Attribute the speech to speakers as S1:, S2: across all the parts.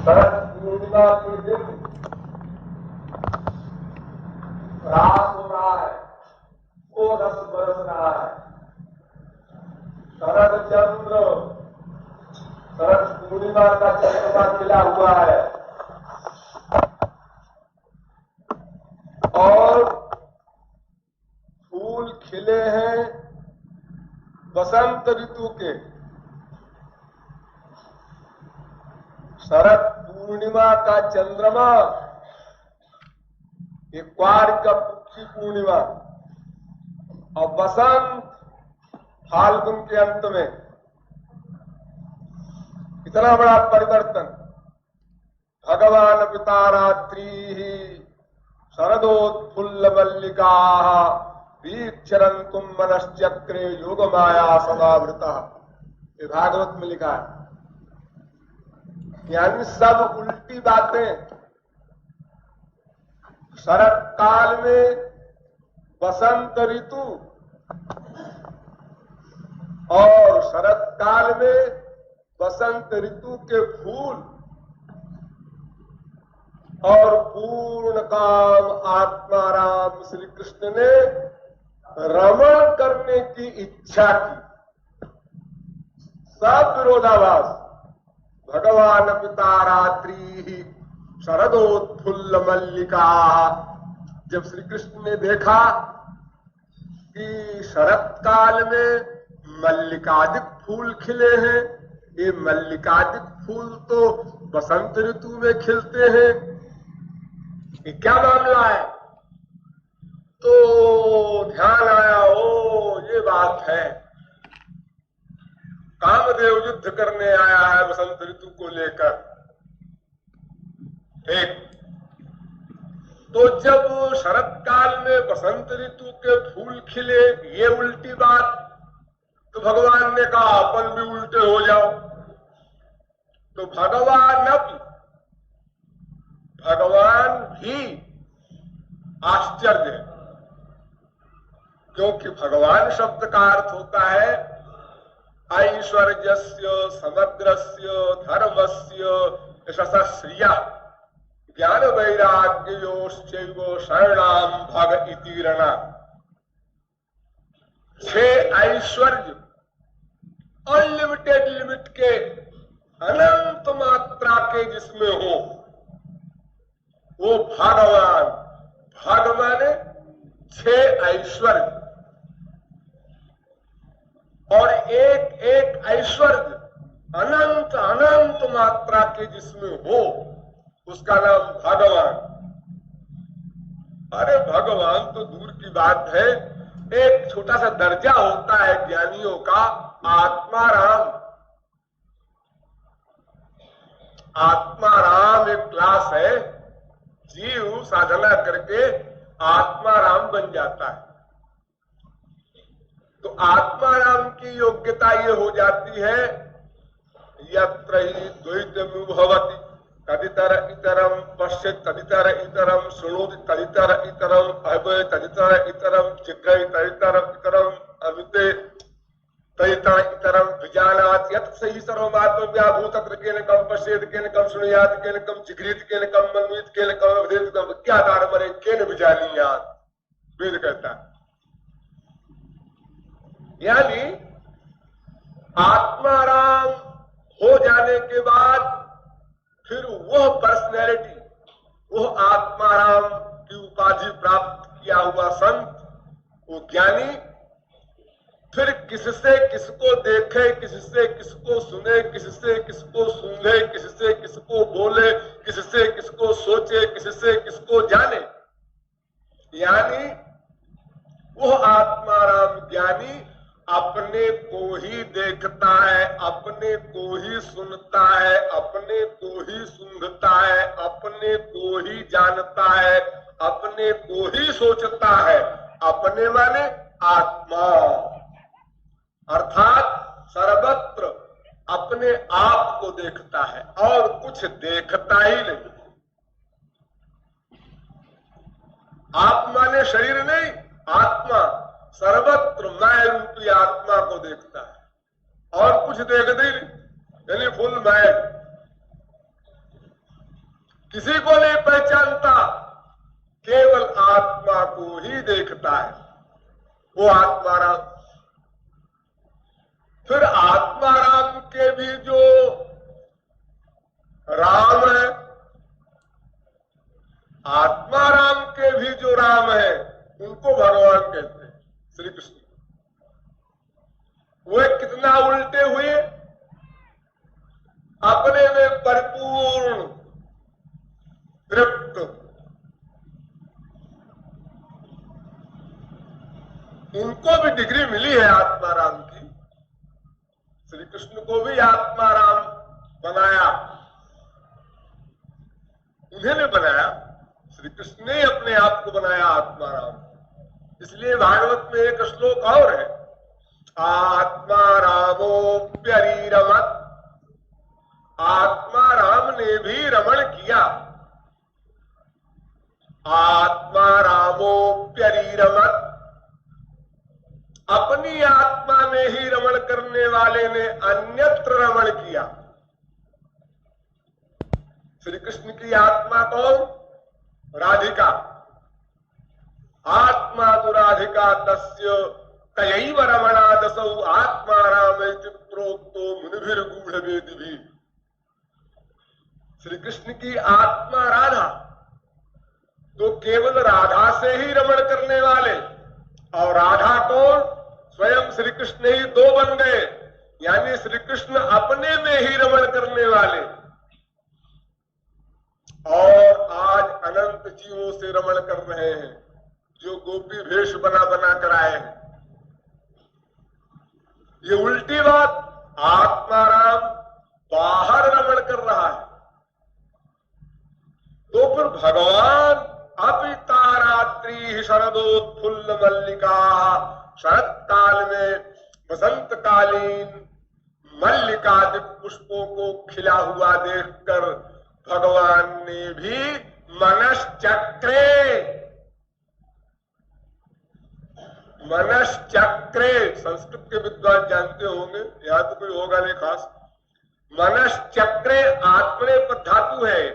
S1: शरद पूर्णिमा के दिन रात हो रहा है, वो रस बरस रहा है। शरद चंद्र, शरद पूर्णिमा का चंद्रमा खिला हुआ है और फूल खिले हैं बसंत ऋतु के। शरद पूर्णिमा का चंद्रमा क्वार का पुक्षी पूर्णिमा और बसंत फाल्गुन के अंत में। इतना बड़ा परिवर्तन। भगवान पिता रात्रि शरदोत्फुल्ल मल्लिका वीक्षरंतुम मनश्चक्रे योग माया समावृता। ये भागवत में लिखा है। यानी सब उल्टी बातें। शरद काल में बसंत ऋतु और शरद काल में बसंत ऋतु के फूल और पूर्ण काम आत्माराम श्री कृष्ण ने रमण करने की इच्छा की। सब विरोधाभास। भगवान पिता रात्रि शरदोत्फुल्ल मल्लिका। जब श्री कृष्ण ने देखा कि शरद काल में मल्लिकादिक फूल खिले हैं, ये मल्लिकादिक फूल तो बसंत ऋतु में खिलते हैं, ये क्या मामला है? तो ध्यान आया, ओ ये बात है, कामदेव युद्ध करने आया है बसंत ऋतु को लेकर। एक तो जब शरद काल में बसंत ऋतु के फूल खिले, ये उल्टी बात, तो भगवान ने कहा अपन भी उल्टे हो जाओ। तो भगवान भी आश्चर्य है, क्योंकि भगवान शब्द का अर्थ होता है ऐश्वर्यस्य समग्रस्य धर्मस्य यशसः श्रियः ज्ञान वैराग्योश्चैव शरणाम भग इति रणा। 6 ऐश्वर्य अनलिमिटेड लिमिट के, अनंत मात्रा के जिसमें हो, वो भगवान ने 6 ऐश्वर्य और एक एक ऐश्वर्य अनंत अनंत मात्रा के जिसमें हो, उसका नाम भगवान। अरे भगवान तो दूर की बात है, एक छोटा सा दर्जा होता है ज्ञानियों का, आत्माराम। आत्माराम एक क्लास है, जीव साधना करके आत्माराम बन जाता है। तो आत्माराम की योग्यता ये हो जाती है, यत्र ही द्वैतम भवति तदितर इतरम पश्येत् तदितर इतरम शृणोति तदितर इतरम अभय तदितर इतरम जिघ्र तदितर इतरम अमिते तदितर इतरम विजानाति यत् सहि सर्वमात्म व्याभूत केन कम पश्येत् केन कम शृणुयात् केन कम जिघ्रेत् केन कम मन्वेत् केन कम अवधेत् कम विज्ञातार मरे केन विजानीयात्। वेद कहता है। यानी आत्माराम हो जाने के बाद फिर वह पर्सनैलिटी, वह आत्माराम की उपाधि प्राप्त किया हुआ संत, वो ज्ञानी, फिर किससे किसको देखे, किससे किसको सुने, किससे किसको सूंघे, किससे किसको बोले, किससे किसको सोचे, किससे किसको जाने। यानी वह आत्माराम ज्ञानी अपने को ही देखता है, अपने को ही सुनता है, अपने को ही सूंघता है, अपने को ही जानता है, अपने को ही सोचता है। अपने माने आत्मा, अर्थात सर्वत्र अपने आप को देखता है और कुछ देखता ही नहीं। आप माने शरीर नहीं, आत्मा सर्वत्र मैं रूपी आत्मा को देखता है और कुछ देखते ही नहीं, यानी फुल मैड। किसी को नहीं पहचानता, केवल आत्मा को ही देखता है, वो आत्माराम। फिर आत्माराम के भी जो राम है, आत्माराम के भी जो राम है, उनको भगवान कहते हैं, श्री कृष्ण। वे कितना उल्टे हुए, अपने में परिपूर्ण तृप्त। इनको भी डिग्री मिली है आत्माराम की। श्री कृष्ण को भी आत्माराम बनाया, उन्हें ने बनाया, श्री कृष्ण ने अपने आप को बनाया आत्माराम। इसलिए भागवत में एक श्लोक और है, आत्मा रामोप्यरीरमत। आत्मा राम ने भी रमण किया। आत्मा रामोप्यरीरमत, अपनी आत्मा में ही रमण करने वाले ने अन्यत्र रमण किया। श्री कृष्ण की आत्मा कौन? राधिका। आत्मा तो राधिका तस्य तयैव रमणादसौ आत्मा राम प्रोक्तो मुनिभिर्गूढ़ वेदिभिः। श्री कृष्ण की आत्मा राधा, तो केवल राधा से ही रमण करने वाले, और राधा कौन? स्वयं श्री कृष्ण ही दो बन गए, यानी श्री कृष्ण अपने में ही रमण करने वाले, और आज अनंत जीवों से रमण कर रहे हैं, जो गोपी भेष बना बना कर आए हैं। ये उल्टी बात, आत्माराम बाहर रमण कर रहा है, तो फिर भगवान अपितारात्रि शरदोत्फुल्ल मल्लिका, शरद काल में वसंत कालीन मल्लिकादि पुष्पों को खिला हुआ देखकर भगवान ने भी मनश्चक्रे, मनश्चक्रे, संस्कृत के विद्वान जानते होंगे, यहां तो कोई होगा नहीं खास। मनश्चक्रे आत्मने पर धातु है,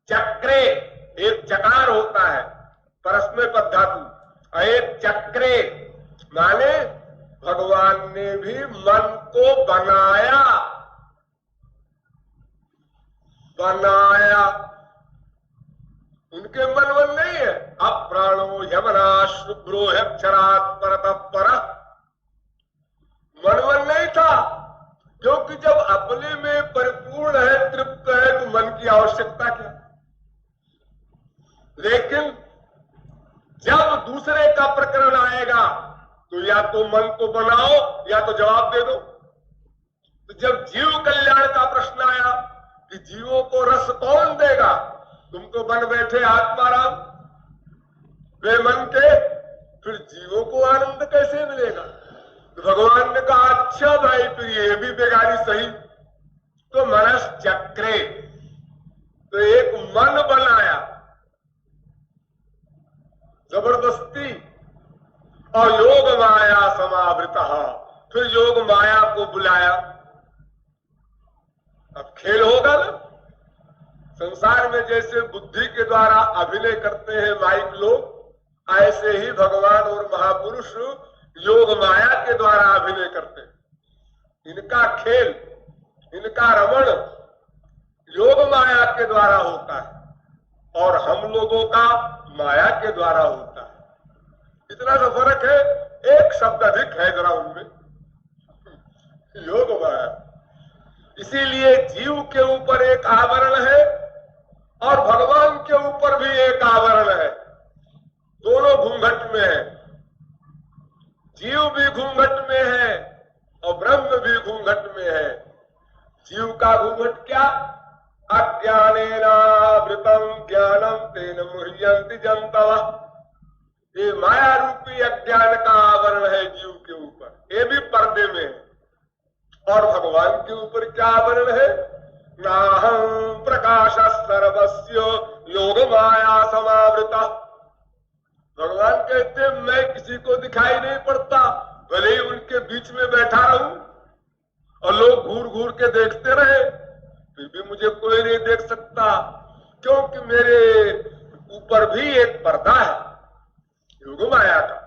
S1: चक्रे एक चकार होता है, परस्मै पद धातु, एक चक्रे माने भगवान ने भी मन को बनाया, बनाया। उनके मन मन नहीं है, अप्राणो यमना शुभ्रो अक्षरात् परतः परः, मन मन नहीं था, क्योंकि जब अपने में परिपूर्ण है, तृप्त है, तो मन की आवश्यकता क्या। लेकिन जब दूसरे का प्रकरण आएगा, तो या तो मन को बनाओ या तो जवाब दे दो। तो जब जीव कल्याण का प्रश्न आया कि जीवों को रस कौन देगा, तुम तो बन बैठे आत्माराम वे मन के, फिर जीवों को आनंद कैसे मिलेगा। तो भगवान ने कहा अच्छा भाई, फिर ये भी बेगारी सही। तो मनश्चक्रे, तो एक मन बनाया जबरदस्ती, और योग माया समावृता, फिर योग माया को बुलाया। अब खेल होगा ना, संसार में जैसे बुद्धि के द्वारा अभिनय करते हैं माइक लोग, ऐसे ही भगवान और महापुरुष योग माया के द्वारा अभिनय करते हैं। इनका खेल, इनका रमण योग माया के द्वारा होता है, और हम लोगों का माया के द्वारा होता है। इतना सा फर्क है, एक शब्द अधिक है जरा उनमें, योग माया। इसीलिए जीव के ऊपर एक आवरण है और भगवान के ऊपर भी एक आवरण है, दोनों घूंघट में है। जीव भी घूंघट में है और ब्रह्म भी घूंघट में है। जीव का घूंघट क्या? अज्ञानेनावृतम ज्ञानम तेन मुह्यन्ति जन्तवः। ये माया रूपी अज्ञान का आवरण है जीव के ऊपर, ये भी पर्दे में है। और भगवान के ऊपर क्या आवरण है? नाहं प्रकाश सर्वस्य योग माया समावृता। भगवान कहते मैं किसी को दिखाई नहीं पड़ता, भले ही उनके बीच में बैठा रहूं और लोग घूर घूर के देखते रहे, फिर भी मुझे कोई नहीं देख सकता, क्योंकि मेरे ऊपर भी एक पर्दा है योग माया का।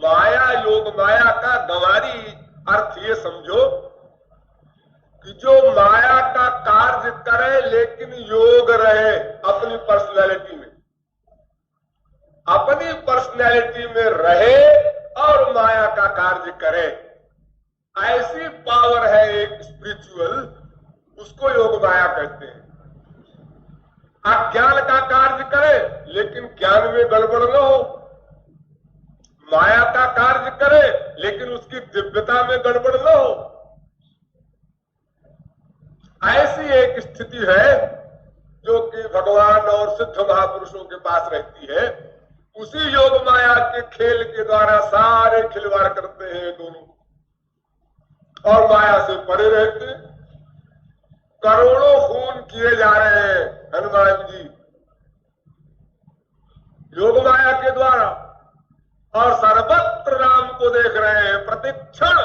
S1: माया, योग माया का गंवारी अर्थ ये समझो कि जो माया का कार्य करे लेकिन योग रहे अपनी पर्सनैलिटी में, अपनी पर्सनैलिटी में रहे और माया का कार्य करे, ऐसी पावर है एक स्पिरिचुअल, उसको योग माया कहते हैं। अज्ञान का कार्य करे लेकिन ज्ञान में गड़बड़ न हो, माया का कार्य करे लेकिन उसकी दिव्यता में गड़बड़ न हो, ऐसी एक स्थिति है जो कि भगवान और सिद्ध महापुरुषों के पास रहती है। उसी योग माया के खेल के द्वारा सारे खिलवाड़ करते हैं दोनों, और माया से परे रहते हैं। करोड़ों खून किए जा रहे हैं हनुमान जी योग माया के द्वारा, और सर्वत्र राम को देख रहे हैं प्रतिक्षण।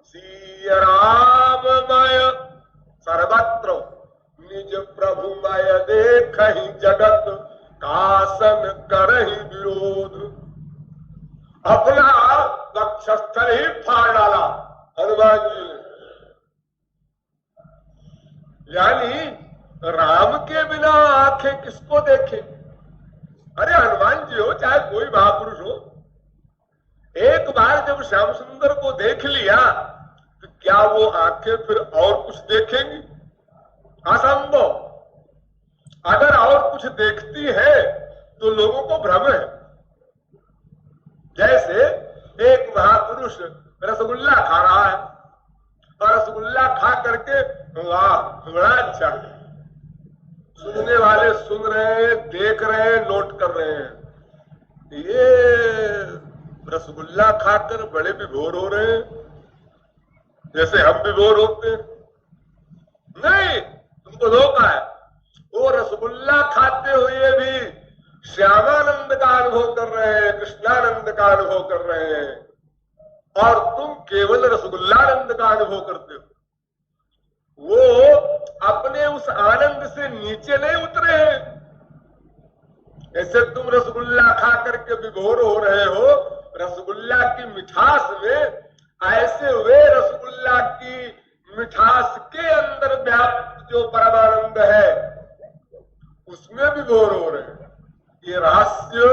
S1: सिया राममय सर्वत्र निज प्रभुमय देखहि जगत कासन करहि विरोध। अपना वक्षस्थल ही फाड़ डाला हनुमान जी ने, यानी राम के बिना आंखें किसको देखे। अरे हनुमान जी हो चाहे कोई महापुरुष हो, एक बार जब श्याम सुंदर को देख लिया तो क्या वो आंखें फिर और कुछ देखेंगी? असंभव। अगर और कुछ देखती है तो लोगों को भ्रम है। जैसे एक महापुरुष रसगुल्ला खा रहा है और रसगुल्ला खा करके वाह बड़ा अच्छा, सुनने वाले सुन रहे हैं, देख रहे हैं, नोट कर रहे हैं, ये रसगुल्ला खाकर बड़े विभोर हो रहे हैं जैसे हम विभोर होते हैं। नहीं, तुमको धोखा है। वो रसगुल्ला खाते हुए भी श्यामानंद का अनुभव कर रहे हैं, कृष्णानंद का अनुभव कर रहे हैं, और तुम केवल रसगुल्लानंद का अनुभव करते हो। वो अपने उस आनंद से नीचे नहीं उतरे हैं। ऐसे तुम रसगुल्ला खा करके विभोर हो रहे हो रसगुल्ला की मिठास में, ऐसे वे रसगुल्ला की मिठास के अंदर व्याप्त जो परमानंद है उसमें विभोर हो रहे हैं। ये रहस्य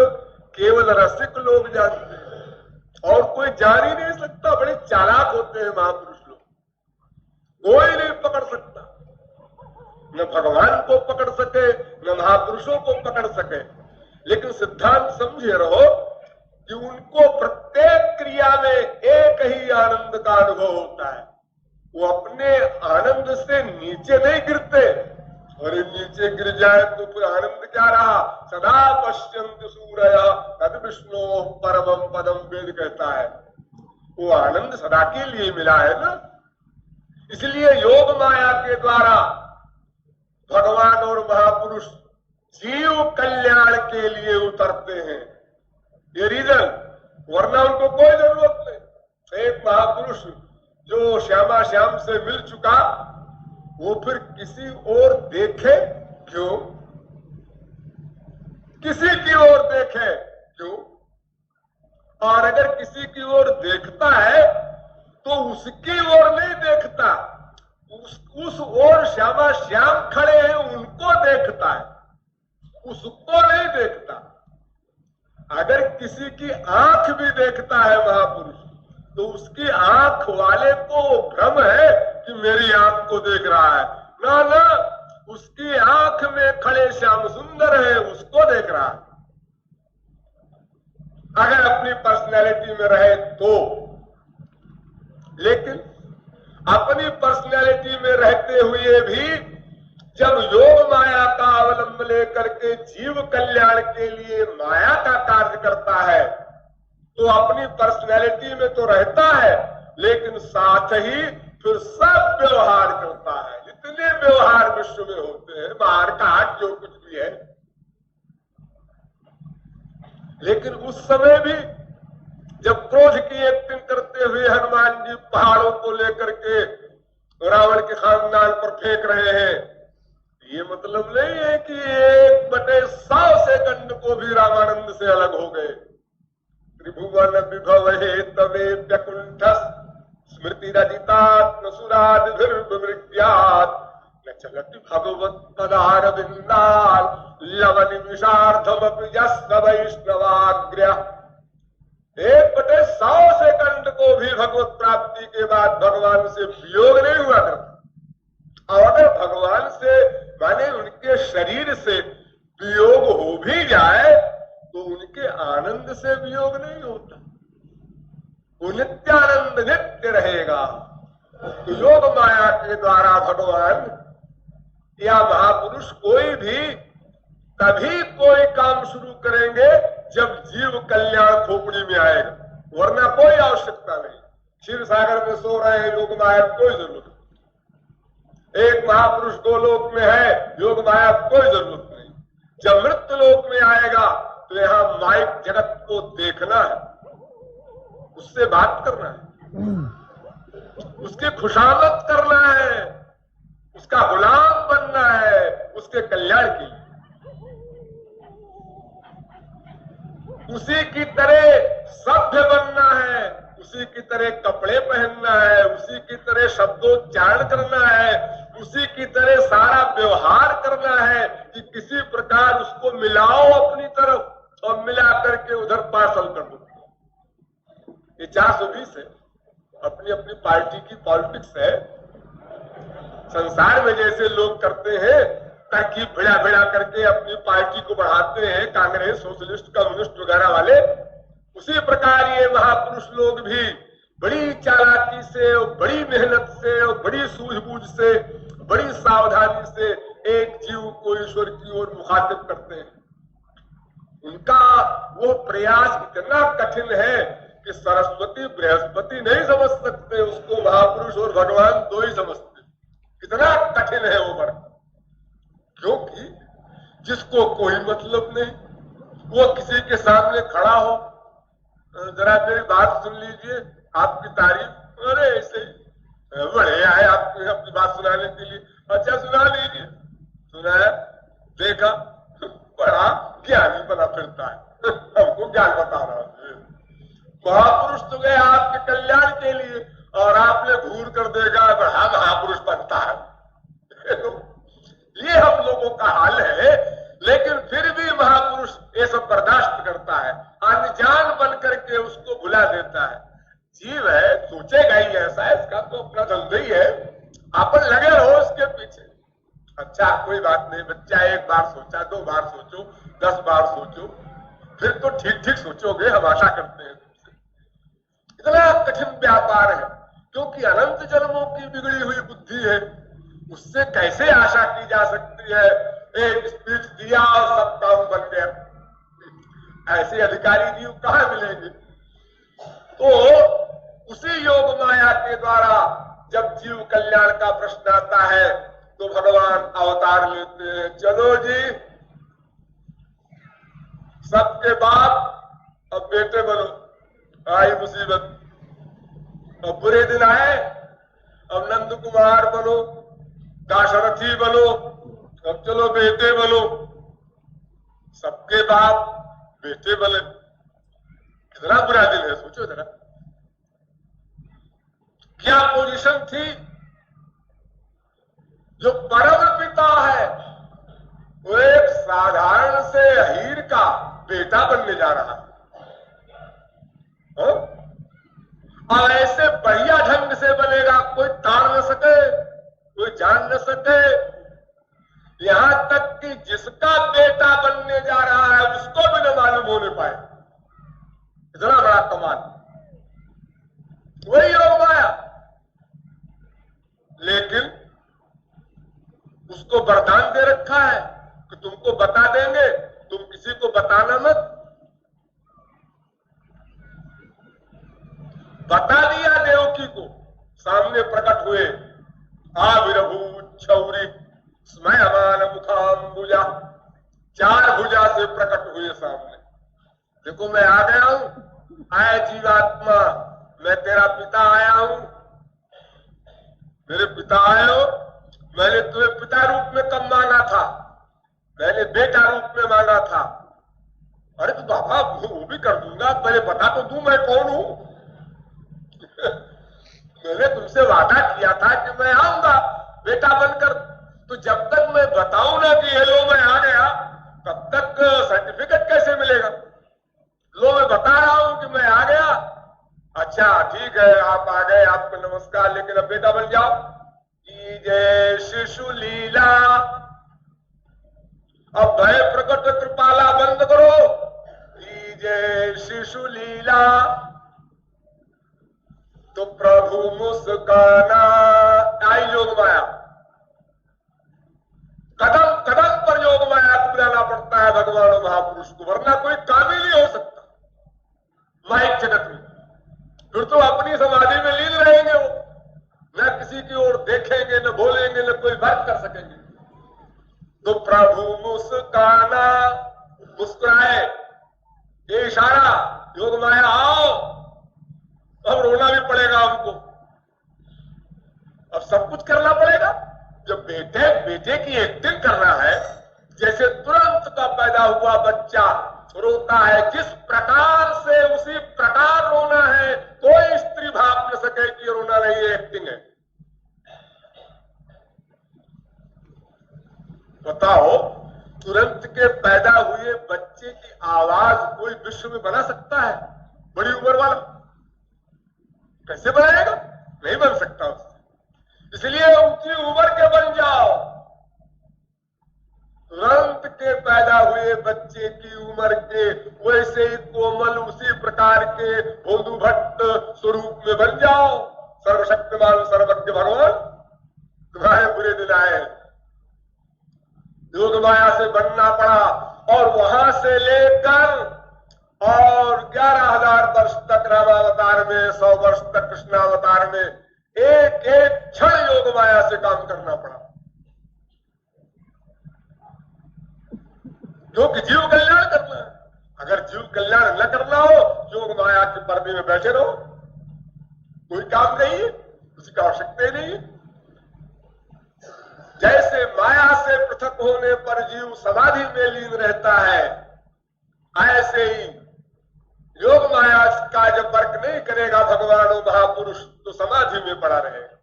S1: केवल रसिक लोग जानते हैं और कोई जान ही नहीं सकता। बड़े चालाक होते हैं महापुरुष लोग, कोई नहीं पकड़ सकता, न भगवान को पकड़ सके न महापुरुषों को पकड़ सके। लेकिन सिद्धांत समझे रहो कि उनको प्रत्येक क्रिया में एक ही आनंद का अनुभव होता है। वो अपने आनंद से नीचे नहीं गिरते, और नीचे गिर जाए तो फिर आनंद क्या रहा? सदा पश्यन्त सूरया तद विष्णु परमं पदम, वेद कहता है। वो आनंद सदा के लिए मिला है ना। इसलिए योग माया के द्वारा भगवान और महापुरुष जीव कल्याण के लिए उतरते हैं, ये रीजन। वरना उनको कोई जरूरत नहीं। एक महापुरुष जो श्यामा श्याम से मिल चुका, वो फिर किसी और देखे क्यों? किसी की ओर देखे क्यों? और अगर किसी की ओर देखता है तो उसकी ओर नहीं देखता, उस ओर श्यामा श्याम खड़े हैं उनको देखता है, उसको नहीं देखता। अगर किसी की आंख भी देखता है महापुरुष तो उसकी आंख वाले को भ्रम है कि मेरी आंख को देख रहा है। ना ना, उसकी आंख में खड़े श्याम सुंदर है, उसको देख रहा है। अगर अपनी पर्सनैलिटी में रहे तो। लेकिन अपनी पर्सनैलिटी में रहते हुए भी जब योग माया का अवलंब लेकर के जीव कल्याण के लिए माया का कार्य करता है तो अपनी पर्सनैलिटी में तो रहता है, लेकिन साथ ही फिर सब व्यवहार करता है। जितने व्यवहार विश्व में होते हैं, बाहर का हाथ जो कुछ भी है, लेकिन उस समय भी जब क्रोध की एक्टिंग करते हुए हनुमान जी पहाड़ों को लेकर के रावण के खानदान पर फेंक रहे हैं, ये मतलब नहीं है कि 1/100 सेकंड को भी रामानंद से अलग हो गए। त्रिभुवन विभव हे तवे व्यकुंठस स्मृति रजितात्म सुरादिभिर्विमृत्यात् न चलति भगवत पदार बिंदाल लवन विषार्धमपि यस्य वैष्णवाग्र्य। 1/100 सेकंड को भी भगवत प्राप्ति के बाद भगवान से वियोग नहीं हुआ करता। और अगर भगवान से माने उनके शरीर से वियोग हो भी जाए तो उनके आनंद से वियोग नहीं होता, वो नित्यानंद नित्य रहेगा। तो योग माया के द्वारा भगवान या महापुरुष कोई भी तभी कोई काम शुरू करेंगे जब जीव कल्याण खोपड़ी में आएगा, वरना कोई आवश्यकता नहीं। क्षीर सागर में सो रहे हैं, योग माया कोई जरूरत नहीं। एक महापुरुष गोलोक में है, योग माया कोई जरूरत नहीं। जब मृत्यु लोक में आएगा तो यहाँ माइक जगत को देखना है, उससे बात करना है, उसकी खुशामद करना है, उसका गुलाम बनना है, उसके कल्याण के लिए। उसी की तरह सभ्य बनना है, उसी की तरह कपड़े पहनना है, उसी की तरह शब्दोच्चारण करना है, उसी की तरह सारा व्यवहार करना है कि किसी प्रकार उसको मिलाओ अपनी तरफ और मिला करके उधर पार्सल कर दो। ये 420 है, अपनी अपनी पार्टी की पॉलिटिक्स है। संसार में जैसे लोग करते हैं तरकीब भिड़ा भिड़ा करके अपनी पार्टी को बढ़ाते हैं, कांग्रेस, सोशलिस्ट, कम्युनिस्ट वगैरह वाले, उसी प्रकार ये महापुरुष लोग भी बड़ी चालाकी से और बड़ी मेहनत से और बड़ी सूझबूझ से, बड़ी सावधानी से एक जीव को ईश्वर की ओर मुखातिब करते हैं। उनका वो प्रयास इतना कठिन है कि सरस्वती बृहस्पति नहीं समझ सकते उसको, महापुरुष और भगवान दो ही समझते। कितना कठिन है वो वर्क, क्योंकि जिसको कोई मतलब नहीं, वो किसी के सामने खड़ा हो, जरा मेरी बात सुन लीजिए, आपकी तारीफ, अरे ऐसे बड़े आए आपको अपनी बात सुनाने के लिए, अच्छा सुना लीजिए, सुनाया, देखा, बड़ा ज्ञानी बना फिरता है, हमको ज्ञान बता रहा है। महापुरुष तो गए आपके कल्याण के लिए और आपने घूर कर देखा बड़ा महापुरुष बनता है। ये हम लोगों का हाल है, लेकिन फिर भी महापुरुष ये सब बर्दाश्त करता है, अनजान बन करके उसको भुला देता है। जीव है, सोचेगा ही ऐसा, इसका तो अपना धंधा ही है, अपन लगे रहो इसके पीछे। अच्छा कोई बात नहीं, बच्चा एक बार सोचा, 2 बार सोचो, 10 बार सोचो, फिर तो ठीक ठीक सोचोगे, हम आशा करते हैं तुमसे। इतना कठिन व्यापार है, क्योंकि अनंत जन्मों की बिगड़ी हुई बुद्धि है, उससे कैसे आशा की जा सकती है एक स्पीच दिया और सब काम बन गया। ऐसे अधिकारी जीव कहां मिलेंगे? तो उसी योग माया के द्वारा जब जीव कल्याण का प्रश्न आता है तो भगवान अवतार लेते हैं। चलो जी, सबके बाप अब बेटे बनो, आई मुसीबत, अब बुरे दिन आए, अब नंद कुमार बनो, दाशरथी बनो, अब चलो बेटे बनो। सबके बाप बेटे बने, कितना बुरा दिन है, सोचो जरा। क्या पोजीशन थी? जो परम पिता है वो एक साधारण से हीर का बेटा बनने जा रहा है, और ऐसे बढ़िया ढंग से बनेगा, कोई ताड़ न सके, कोई जान न सके, यहां तक कि जिसका बेटा बनने जा रहा है उसको भी न मालूम होने पाए। इतना बड़ा कमाल, वही योग माया। लेकिन उसको वरदान दे रखा है कि तुमको बता देंगे, तुम किसी को बताना मत। बता दिया देवकी को, सामने प्रकट हुए, आविर्भू छौरी स्मयमान मुखाम्बुजा, 4 भुजा से प्रकट हुए सामने। देखो मैं आ गया हूं, आए जीवात्मा, मैं तेरा पिता आया हूं, मेरे पिता आए हो, मैंने तुम्हें पिता रूप में कब मांगा था, मैंने बेटा रूप में मांगा था। अरे तो बाबा वो भी कर दूंगा, पहले बता तो दूं मैं कौन हूं। मैंने तुमसे वादा किया था कि मैं आऊंगा बेटा बनकर, तो जब तक मैं बताऊं ना कि हेलो मैं आ गया, तब तक सर्टिफिकेट कैसे मिलेगा। लो मैं बता रहा हूं कि मैं आ गया, अच्छा ठीक है आप आ गए, आपको नमस्कार, लेकिन अब बेटा बन जाओ। जय शिशु लीला, अब भय प्रकट कृपाला बंद करो। जय शिशु लीला, तो प्रभु मुस्काना। आई योग माया, कदम कदम पर योग माया को बुलाना पड़ता है भगवान और महापुरुष को, वरना कोई काम ही नहीं हो सकता माइक जगत में। फिर तो अपनी समाधि में लीन रहेंगे वो, न किसी की ओर देखेंगे, न बोलेंगे, न कोई बात कर सकेंगे। तो प्रभु मुस्काना, मुस्कुराए, ये इशारा, योग माया आओ। अब रोना भी पड़ेगा हमको, अब सब कुछ करना पड़ेगा। जब बेटे की एक्टिंग करना है, जैसे तुरंत का पैदा हुआ बच्चा रोता है, जिस प्रकार से उसी प्रकार रोना है, कोई स्त्री भाप न सके कि रोना नहीं, ये एक्टिंग है। बताओ, तुरंत के पैदा हुए बच्चे की आवाज कोई विश्व में बना सकता है? बड़ी उम्र वाला कैसे बनाएगा? नहीं बन सकता उससे। इसलिए ऊंची उम्र के बन जाओ। तुरंत के पैदा हुए बच्चे की उम्र के वैसे ही कोमल, उसी प्रकार के भोदू भट्ट स्वरूप में बन जाओ। सर्वशक्तिमान सर्वज्ञ भगवान, तुम्हारे बुरे दिन आए, योग माया से बनना पड़ा। और वहां से लेकर और 11,000 वर्ष तक रामावतार में, 100 वर्ष तक कृष्णावतार में एक एक क्षण योग माया से काम करना पड़ा, जो कि जीव कल्याण करना है। अगर जीव कल्याण न करना हो, योग माया के पर्दे में बैठे रहो, कोई काम नहीं है, उसकी आवश्यकता ही नहीं है। जैसे माया से पृथक होने पर जीव समाधि में लीन रहता है, ऐसे ही योग माया का जब वर्क नहीं करेगा भगवान और महापुरुष, तो समाधि में पड़ा रहेगा,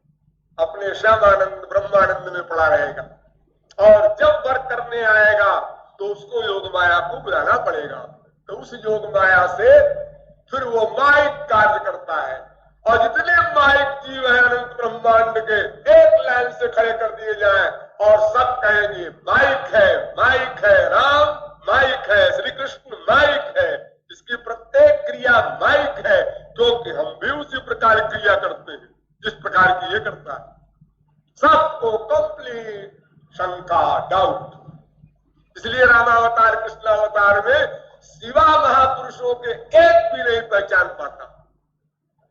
S1: अपने श्यामानंद ब्रह्मानंद में पड़ा रहेगा। और जब वर्क करने आएगा तो उसको योग माया को बुलाना पड़ेगा। तो उस योग माया से फिर वो माइक कार्य करता है। और जितने माइक जीव है अनंत ब्रह्मांड के, एक लाइन से खड़े कर दिए जाएं और सब कहेंगे माइक है राम, माइक है श्री कृष्ण, माइक है। इसकी प्रत्येक क्रिया माइक है, क्योंकि हम भी उसी प्रकार क्रिया करते हैं जिस प्रकार की ये करता है। सबको कंप्लीट शंका, डाउट। इसलिए रामावतार कृष्णावतार में सिवा महापुरुषों के एक भी नहीं पहचान पाता,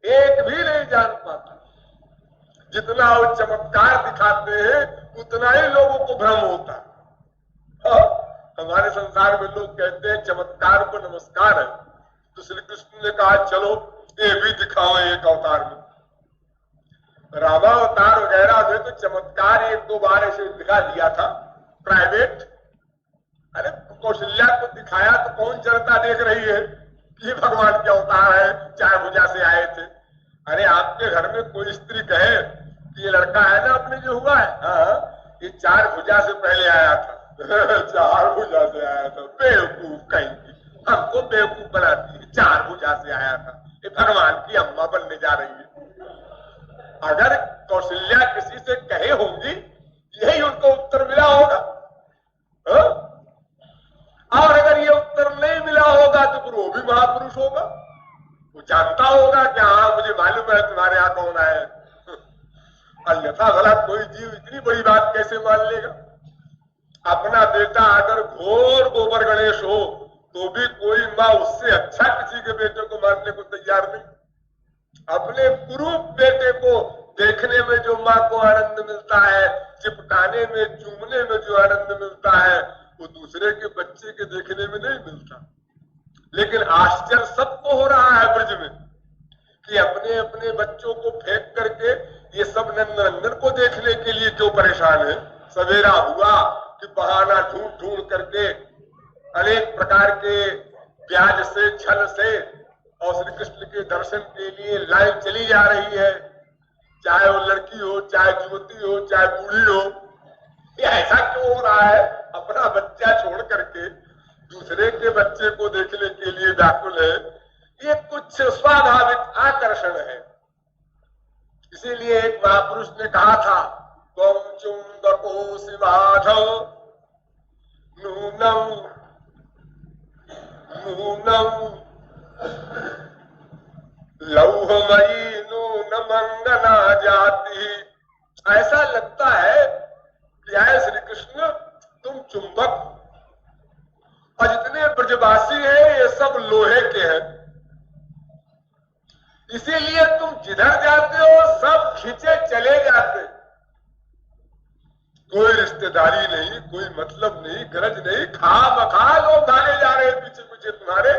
S1: एक भी नहीं जान पाता। जितना वो चमत्कार दिखाते हैं उतना ही लोगों को भ्रम होता है। हमारे संसार में लोग कहते हैं चमत्कार को नमस्कार है, तो श्री कृष्ण ने कहा चलो ये भी दिखाओ एक अवतार में। रामावतार वगैरह में तो चमत्कार 1-2 बार ऐसे दिखा दिया था प्राइवेट। अरे कौशल्या को दिखाया तो कौन जनता देख रही है कि ये भगवान के अवतार है, 4 भुजा से आए थे। अरे आपके घर में कोई स्त्री कहे कि ये लड़का है ना अपने जो हुआ है, हाँ ये 4 भुजा से पहले आया था। 4 भुजा से आया था, बेवकूफ कहीं, हमको बेवकूफ बनाती है। 4 भुजा से आया था, ये भगवान की अम्मा बनने जा रही है। अगर कौशल्या किसी से कहे होंगी, यही उनको उत्तर मिला होगा। और अगर ये उत्तर नहीं मिला होगा तो फिर वो भी महापुरुष होगा, वो जानता होगा कि हाँ मुझे मालूम है तुम्हारे यहाँ कौन आए। अन्यथा भला कोई जीव इतनी बड़ी बात कैसे मान लेगा? अपना बेटा अगर घोर गोबर गणेश हो तो भी कोई माँ उससे अच्छा किसी के बेटे को मानने को तैयार नहीं। अपने कुरूप बेटे को देखने में जो माँ को आनंद मिलता है, चिपकाने में, चूमने में जो आनंद मिलता है, वो दूसरे के बच्चे के देखने में नहीं मिलता। लेकिन आश्चर्य सबको हो रहा है ब्रज में कि अपने अपने बच्चों को फेंक करके ये सब नंदन को देखने के लिए क्यों परेशान है? सवेरा हुआ कि बहाना ढूंढ ढूंढ करके अनेक प्रकार के ब्याज से, छल से और श्री कृष्ण के दर्शन के लिए लाइन चली जा रही है, चाहे वो लड़की हो, चाहे युवती हो, चाहे बूढ़ी हो। ये ऐसा क्यों हो रहा है? अपना बच्चा छोड़ करके दूसरे के बच्चे को देखने के लिए व्याकुल है। ये कुछ स्वाभाविक आकर्षण है। इसीलिए एक महापुरुष ने कहा था, त्वं चुंबकोऽसि माधव नूनम नूनम लौहमयी नूनमंगना जाति। ऐसा लगता है कि आए श्री कृष्ण तुम चुंबक, और जितने ब्रजवासी हैं ये सब लोहे के हैं, इसीलिए तुम जिधर जाते हो सब खींचे चले जाते। कोई रिश्तेदारी नहीं, कोई मतलब नहीं, गरज नहीं, खा मखा लोग भागे जा रहे हैं पीछे पीछे तुम्हारे।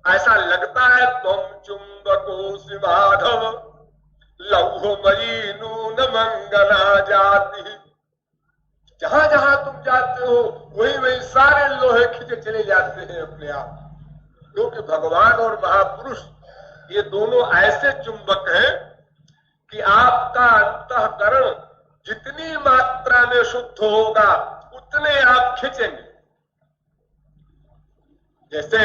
S1: ऐसा लगता है तुम चुंबकोऽसि माधव लौहमयी नूनमंगना जाति। जहां जहां तुम जाते हो वही वही सारे लोहे खींचे चले जाते हैं अपने आप। क्योंकि भगवान और महापुरुष ये दोनों ऐसे चुंबक हैं कि आपका अंतःकरण जितनी मात्रा में शुद्ध होगा उतने आप खींचेंगे। जैसे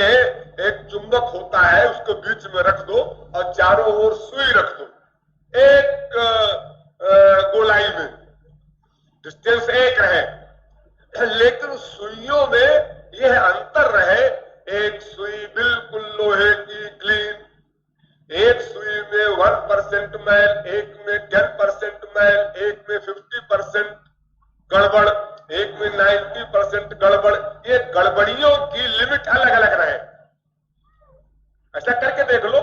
S1: एक चुंबक होता है, उसको बीच में रख दो और चारों ओर सुई रख दो, एक गोलाई में डिस्टेंस एक रहे, लेकिन सुइयों में यह अंतर रहे। एक सुई बिल्कुल लोहे की क्लीन, एक सुई में 1% मैल, एक में 10% मैल, एक में 50% गड़बड़, एक में 90% गड़बड़। ये गड़बड़ियों की लिमिट अलग अलग रहे। ऐसा करके देख लो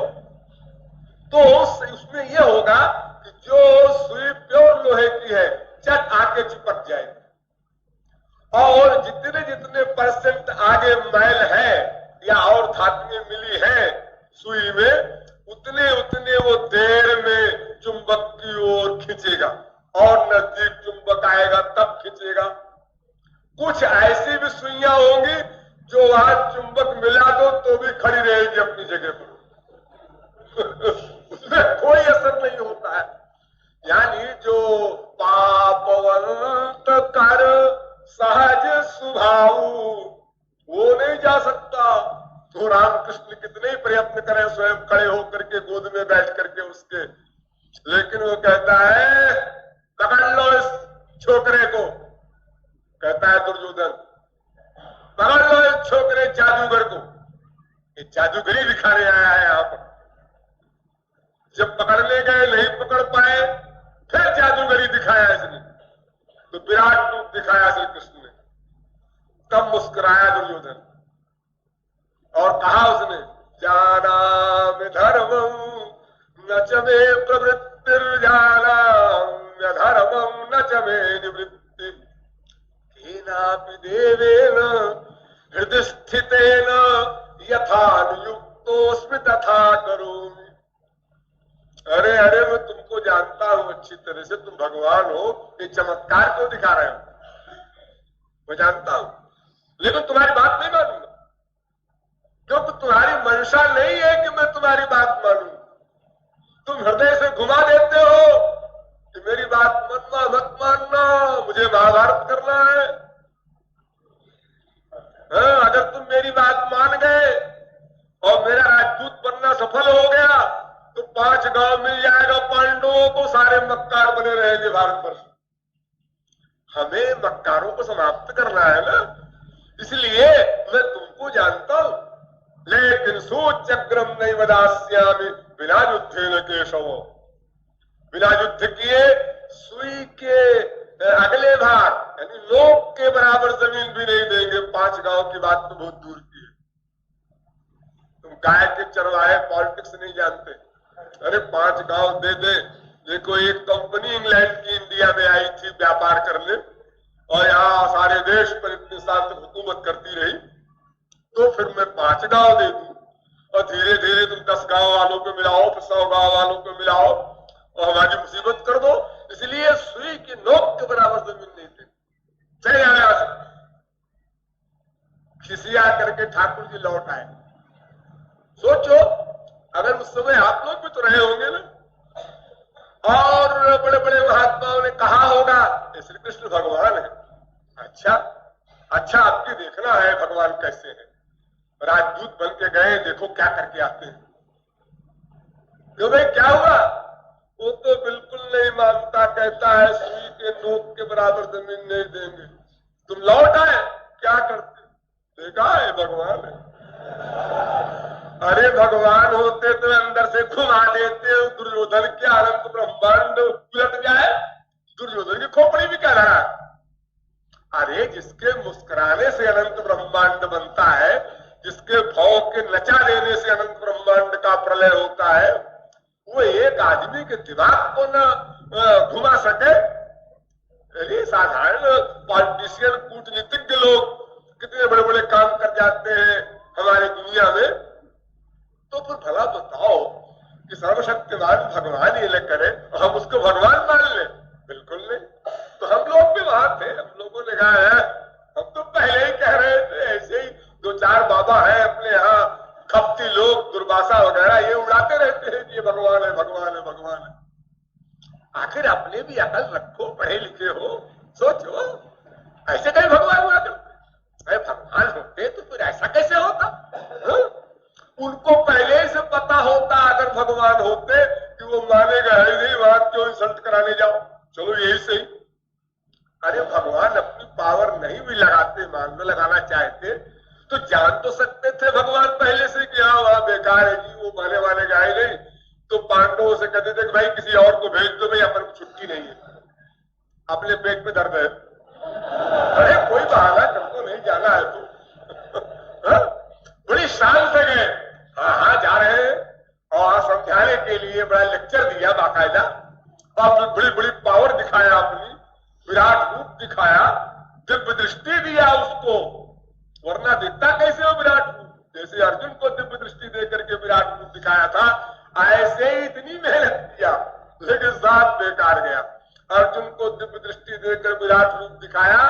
S1: तो उसमें यह होगा कि जो सुई प्योर लोहे की है चट आके चिपक जाएगी, और जितने जितने परसेंट आगे मैल है या और धातुएं मिली है सुई में, उतने उतने वो देर में चुंबक की ओर खींचेगा, और नजदीक चुंबक आएगा तब खींचेगा। कुछ ऐसी भी सुइयां होंगी जो वहां चुंबक मिला दो तो भी खड़ी रहेगी अपनी जगह पर उसमें कोई असर नहीं होता है। यानी जो पापवंत कर सहज स्वभाव वो नहीं जा सकता। तो रामकृष्ण कितने ही प्रयत्न करें स्वयं खड़े होकर के गोद में बैठ करके उसके, लेकिन वो कहता है पकड़ लो इस छोकरे को। कहता है दुर्योधन पकड़ लो इस छोकरे जादूगर को, ये जादूगरी दिखाने आया है यहां पर। जब पकड़ने गए नहीं पकड़ पाए, फिर जादूगरी दिखाया इसने, तो विराट रूप दिखाया श्री कृष्ण ने। तब मुस्कुराया दुर्योधन और कहा उसने, जानामि धर्मं न च मे प्रवृत्तिर्जानाम्य धर्मं न च मे निवृत्ति केनापि देवेन हृदय स्थितेन यथा नियुक्तोऽस्मि तथा करोमि। अरे अरे मैं तुमको जानता हूं अच्छी तरह से, तुम भगवान हो, ये चमत्कार क्यों दिखा रहे हो? मैं जानता हूं, लेकिन तुम्हारी बात नहीं मानूंगा, क्योंकि तुम्हारी मंशा नहीं है कि मैं तुम्हारी बात मानूं। तुम हृदय से घुमा देते हो कि मेरी बात मत मानना, मुझे महाभारत करना है। अगर तुम मेरी बात मान गए और मेरा राजदूत बनना सफल हो गया तो 5 गांव मिल जाएगा पांडवों को, सारे मक्कार बने रहेंगे भारतवर्ष। हमें मक्कारों को समाप्त करना है ना, इसलिए मैं तुमको जानता हूं, लेकिन सूच्यग्रम नहीं वदास्यामि बिना युद्धेन केशव। बिना युद्ध किए सुई के अगले भाग यानी लोक के बराबर जमीन भी नहीं देंगे। 5 गांव की बात तो बहुत दूर की है। तुम गाय के चरवाहे पॉलिटिक्स नहीं जानते। अरे 5 गांव दे दे। देखो एक कंपनी इंग्लैंड की इंडिया में आई थी व्यापार करने, और यहाँ सारे देश पर इतने साल तक हुकूमत करती रही, तो फिर मैं 5 गांव दे दूं और धीरे धीरे तुम 10 गांव वालों को मिलाओ, फिर 100 गांव वालों को मिलाओ और हमारी मुसीबत कर दो। इसलिए सुई की नोक के बराबर जमीन नहीं थे। चले आया खिसिया करके ठाकुर जी लौट आए। सोचो अगर उस समय आप लोग भी तो रहे होंगे ना, और बड़े बड़े महात्माओं ने कहा होगा श्री कृष्ण भगवान है, अच्छा अच्छा आपकी देखना है भगवान कैसे है, राजदूत बन के गए, देखो क्या करके आते हैं। तो भाई क्या हुआ? वो तो बिल्कुल नहीं मानता, कहता है सुई के नोक के बराबर जमीन नहीं देंगे। तुम लौट आए, क्या करते? देखा है भगवान है। अरे भगवान होते तो अंदर से घुमा देते, दुर्योधन के अनंत ब्रह्मांड उलट जाए, दुर्योधन की खोपड़ी भी क्या लड़ा। अरे जिसके मुस्कुराने से अनंत ब्रह्मांड बनता है, जिसके भाव के नचा देने से अनंत ब्रह्मांड का प्रलय होता है, वो एक आदमी के दिमाग को न घुमा सके। अरे साधारण पॉलिटिशियन कूटनीतिज्ञ लोग कितने बड़े बड़े काम कर जाते हैं हमारी दुनिया में, तो फिर भला बताओ कि सर्वशक्तिमान भगवान ये न करे और हम उसको भगवान मान ले? बिल्कुल नहीं। तो हम लोग भी वहां थे, हम लोगों ने कहा है, हम तो पहले ही कह रहे थे, ऐसे ही दो चार बाबा है अपने यहाँ खपती लोग, दुर्वासा वगैरह, ये उड़ाते रहते हैं कि ये भगवान है भगवान है भगवान है। आखिर अपने भी अकल रखो, पढ़े लिखे हो, सोचो ऐसे कहीं भगवान हुआ करते? अरे भगवान होते तो फिर ऐसा कैसे होता? उनको पहले से पता होता अगर भगवान होते कि वो मानेगा ही वहां क्यों इंसल्ट कराने जाओ, चलो यही सही। अरे भगवान अपनी पावर नहीं भी लगाते, मान लो लगाना चाहते तो जान तो सकते थे भगवान पहले से कि हाँ वहां बेकार है जी, वो माने वाले गाय नहीं, तो पांडवों से कहते थे कि भाई किसी और को भेज दो, भाई अपन को छुट्टी नहीं है, अपने पेट में दर्द है। अरे कोई बहाना तुमको नहीं जाना है तो बड़ी शान से गए, हाँ हाँ जा रहे हैं, और समझाने के लिए बड़ा लेक्चर दिया बाकायदा, और बड़ी बड़ी पावर दिखाया, अपनी विराट रूप दिखाया, दिव्य दृष्टि दिया उसको, वरना दिखता कैसे हो विराट रूप? जैसे अर्जुन को दिव्य दृष्टि देकर के विराट रूप दिखाया था, ऐसे ही इतनी मेहनत किया लेकिन साथ बेकार गया। अर्जुन को दिव्य दृष्टि देकर विराट रूप दिखाया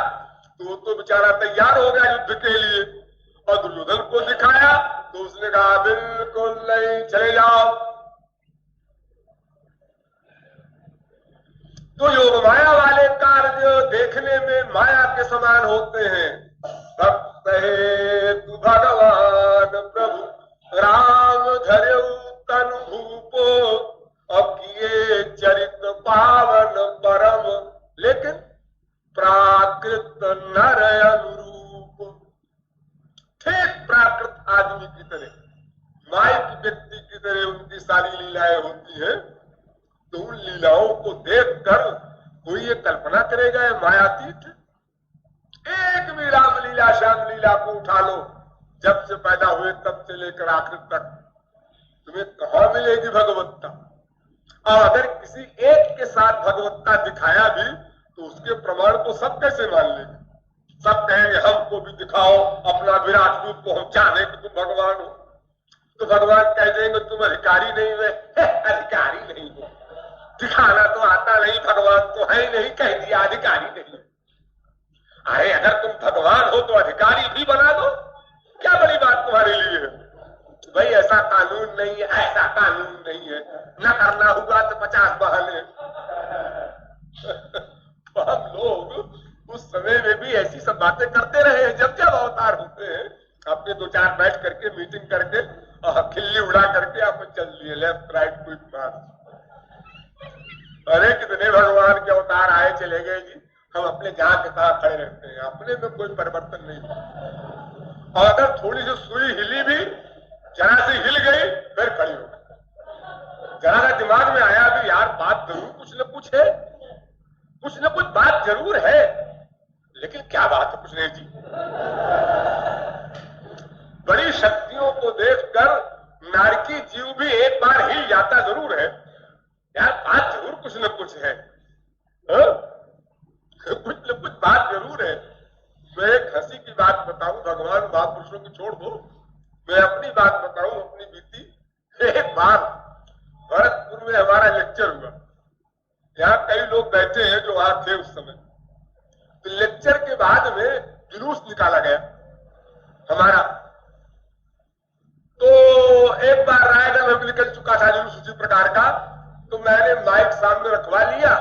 S1: तो वो तो बेचारा तैयार हो गया युद्ध के लिए, और दुर्योधन को दिखाया तो उसने कहा बिल्कुल नहीं, चले जाओ। तो योग माया वाले कार्य देखने में माया के समान होते हैं। भक्त हे तू भगवान प्रभु राम धर्यु तनु भूपो, अब किए चरित पावन परम, लेकिन प्राकृत नर अनुरूप। ठीक प्राकृत आदमी की तरह, माइक व्यक्ति की तरह उनकी सारी लीलाएं होती हैं। तो उन लीलाओं को देखकर कोई ये कल्पना करेगा मायातीत? एक भी राम लीला श्याम लीला को उठा लो, जब से पैदा हुए तब से लेकर आखिर तक, तुम्हें कहां मिलेगी भगवत्ता? और अगर किसी एक के साथ भगवत्ता दिखाया भी तो उसके प्रमाण को सब कैसे मान लेंगे? सब कहेंगे हमको भी दिखाओ अपना विराट रूप को, हम जाने कि तुम भगवान हो। तो भगवान कह देंगे तुम अधिकारी नहीं हुए। अधिकारी नहीं हो, दिखाना तो आता नहीं, भगवान तो है ही नहीं, कह दिया अधिकारी नहीं। अरे अगर तुम भगवान हो तो अधिकारी भी बना दो, क्या बड़ी बात तुम्हारे लिए है? भाई ऐसा कानून नहीं है, ऐसा कानून नहीं है, न करना हुआ तो 50 बहाने। तो हम लोग उस समय में भी ऐसी सब बातें करते रहे हैं। जब जब अवतार होते हैं अपने दो चार बैठ करके मीटिंग करके और खिल्ली उड़ा करके आप चल लिए लेफ्ट राइट क्विक मार्च। अरे कितने भगवान के अवतार आए चले गए जी, हम अपने जहां के तहां खड़े रहते हैं, अपने में कोई परिवर्तन नहीं। और अगर थोड़ी सी सुई हिली भी, जरा सी हिल गई फिर खड़ी हो गई। जरा सा दिमाग में आया भी यार बात जरूर कुछ न कुछ है, कुछ न कुछ बात जरूर है, लेकिन क्या बात है कुछ नहीं जी। बड़ी शक्तियों को देखकर नारकी जीव भी एक बार हिल जाता जरूर है, यार बात जरूर कुछ न कुछ है, कुछ न कुछ बात जरूर है। मैं एक हंसी की बात बताऊं, भगवान महापुरुषों की छोड़ दो, मैं अपनी बात बताऊं, अपनी बीती। एक बार भरतपुर में हमारा लेक्चर हुआ, यहाँ कई लोग बैठे हैं जो वहां थे उस समय। तो लेक्चर के बाद में जुलूस निकाला गया हमारा। तो एक बार रायगढ़ में भी निकल चुका था जुलूस उसी प्रकार का। तो मैंने माइक सामने रखवा लिया।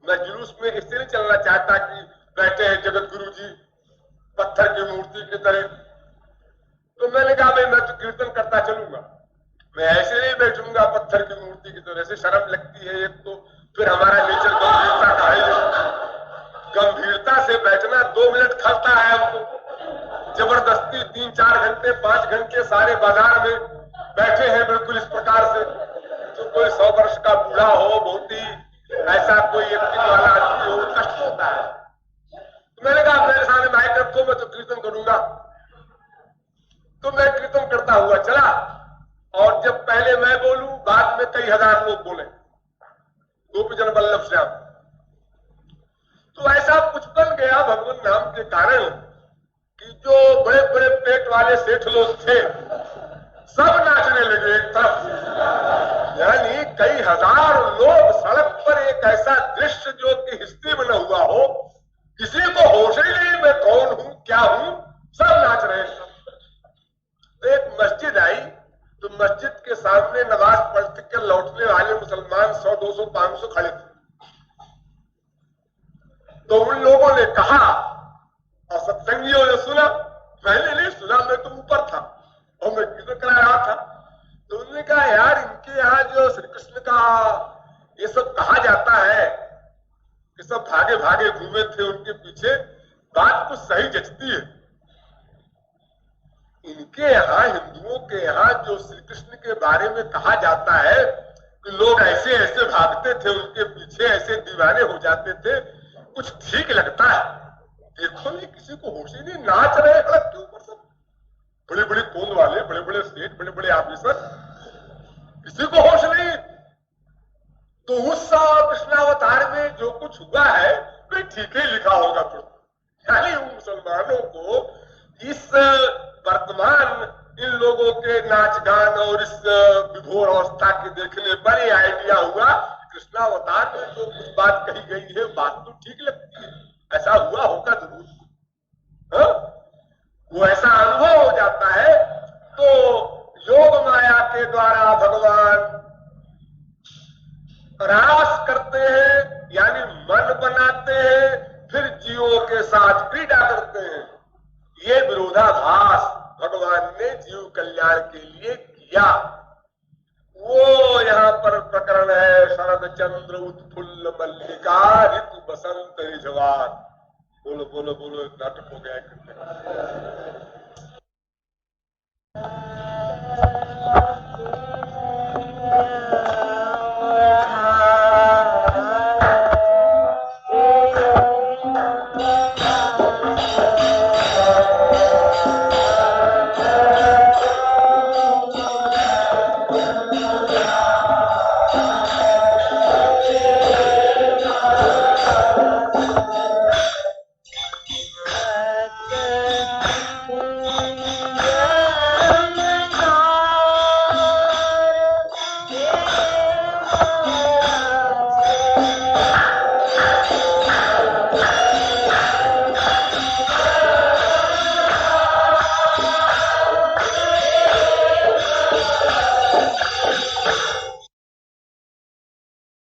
S1: मैं जुलूस में इसलिए नहीं चलना चाहता कि बैठे हैं जगत गुरु जी पत्थर की मूर्ति की तरह। तो मैंने कहा भाई मैं तो कीर्तन करता चलूंगा, मैं ऐसे नहीं बैठूंगा पत्थर की मूर्ति की तरह। ऐसे शर्म लगती है एक तो, फिर हमारा नेचर गंभीरता का है। गंभीरता से बैठना 2 मिनट खलता है हमको। जबरदस्ती 3-4 घंटे 5 घंटे सारे बाजार में बैठे हैं बिल्कुल इस प्रकार से। तो कोई 100 वर्ष का बूढ़ा हो, बहुत ही ऐसा कोई एक्टिंग वाला आदमी हो, कष्ट होता है। तो मैंने कहा मेरे सामने माइक रखो, मैं तो कीर्तन करूंगा। तो मैं कीर्तन करता हुआ चला, और जब पहले मैं बोलूं बाद में कई हजार लोग बोले, गोपीचंद वल्लभ श्याम। तो ऐसा कुछ बन गया भगवान नाम के कारण कि जो बड़े बड़े पेट वाले सेठ लोग थे सब नाचने लगे एक तरफ। यानी कई हजार लोग सड़क पर, एक ऐसा दृश्य जो कि हिस्ट्री में न हुआ हो, किसी को होश ही नहीं मैं कौन हूं क्या हूं, सब नाच रहे हैं। तो एक मस्जिद आई, तो मस्जिद के सामने नमाज पढ़ के लौटने वाले मुसलमान 100, 200, 500 खड़े थे। तो उन लोगों ने कहा, और सत्संगियों ने सुना, मैंने नहीं सुना, मैं तो ऊपर था और मैं कीर्तन करा रहा था। तो उन्होंने कहा यार इनके यहाँ जो श्री कृष्ण का ये सब कहा जाता है, ये सब भागे भागे घूमे थे उनके पीछे, बात कुछ सही जचती है। इनके यहाँ हिंदुओं के यहाँ जो श्री कृष्ण के बारे में कहा जाता है कि लोग ऐसे ऐसे भागते थे उनके पीछे, ऐसे दीवाने हो जाते थे, कुछ ठीक लगता है। देखो नहीं किसी को होश ही नहीं, नाच रहे सड़क के ऊपर सब, बड़े बड़े कोल वाले, बड़े बड़े सेठ, बड़े बड़े ऑफिसर, किसी को होश नहीं। तो उस कृष्णावतार में जो कुछ हुआ है वे ठीक ही लिखा होगा। तो यानी उन मुसलमानों को इस वर्तमान इन लोगों के नाच गान और इस विभोर अवस्था के देखने पर ये आइडिया हुआ कृष्णावतार में जो कुछ बात कही गई है बात तो ठीक लगती है, ऐसा हुआ होगा जरूर। वो ऐसा अनुभव हो जाता है। तो योग माया के द्वारा भगवान रास करते हैं, यानी मन बनाते हैं, फिर जीवों के साथ क्रीड़ा करते हैं। ये विरोधाभास भगवान ने जीव कल्याण के लिए किया। वो यहाँ पर प्रकरण है शरद चंद्र उत्फुल्ल मल्लिका ऋतु बसंत रिझवान। बोलो बोलो बोलो, नाटक हो गया।